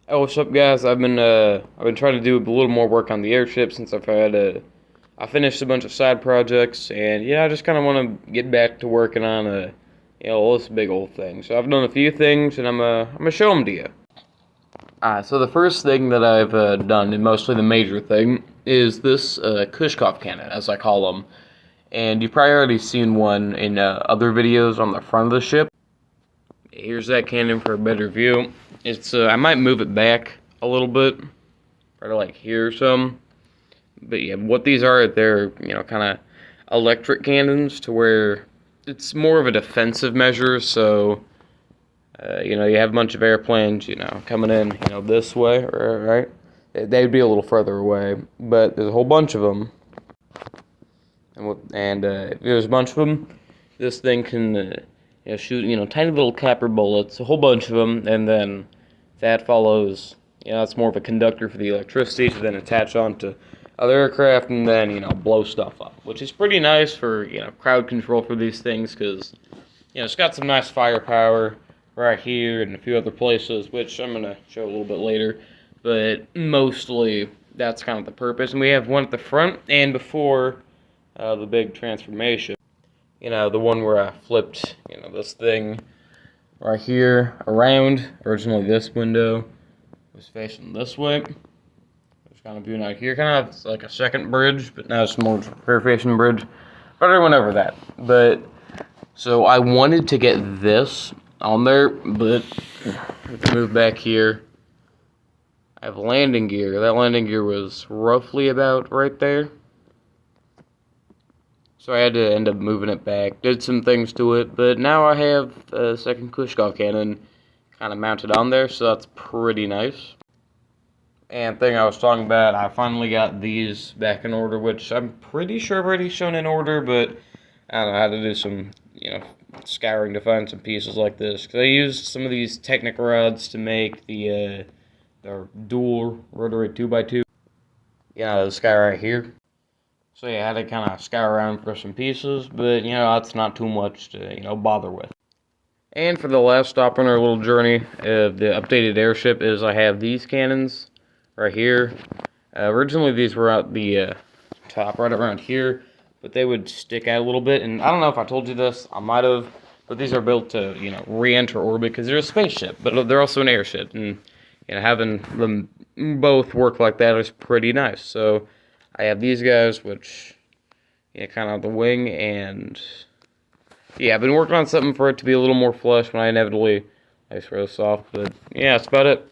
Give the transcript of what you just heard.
Oh, what's up, guys? I've been trying to do a little more work on the airship since I finished a bunch of side projects, and I just kind of want to get back to working on this big old thing. So I've done a few things, and I'm gonna show them to you. So the first thing that I've done, and mostly the major thing, is this Kushkov cannon, as I call them. And you've probably already seen one in other videos on the front of the ship. Here's that cannon for a better view. I might move it back a little bit, probably like here or some. But yeah, what these are, they're, kind of electric cannons to where it's more of a defensive measure. So, you have a bunch of airplanes, coming in, this way, right? They'd be a little further away, but there's a whole bunch of them. And if there's a bunch of them, this thing can shoot, tiny little copper bullets, a whole bunch of them, and then that follows, it's more of a conductor for the electricity to then attach onto other aircraft and then, blow stuff up, which is pretty nice for, crowd control for these things because, it's got some nice firepower right here and a few other places, which I'm going to show a little bit later, but mostly that's kind of the purpose. And we have one at the front and before the big transformation. The one where I flipped, this thing right here around. Originally this window was facing this way. It's kind of viewing out here. Kind of like a second bridge, but now it's more rear-facing bridge. But I went over that. So I wanted to get this on there, but let's move back here. I have landing gear. That landing gear was roughly about right there. So I had to end up moving it back, did some things to it, but now I have a second Kushkov cannon kind of mounted on there, so that's pretty nice. And thing I was talking about, I finally got these back in order, which I'm pretty sure I've already shown in order, but I don't know, I had to do some, scouring to find some pieces like this. Because I used some of these Technic rods to make the dual rotary 2x2. This guy right here. So yeah, I had to kind of scour around for some pieces, but that's not too much to bother with. And for the last stop on our little journey of the updated airship is I have these cannons right here. Originally these were at the top right around here, but they would stick out a little bit. And I don't know if I told you this, I might have, but these are built to re-enter orbit because they're a spaceship, but they're also an airship, and having them both work like that is pretty nice. So I have these guys, which, kind of the wing, and, I've been working on something for it to be a little more flush when I inevitably throw this off, but, that's about it.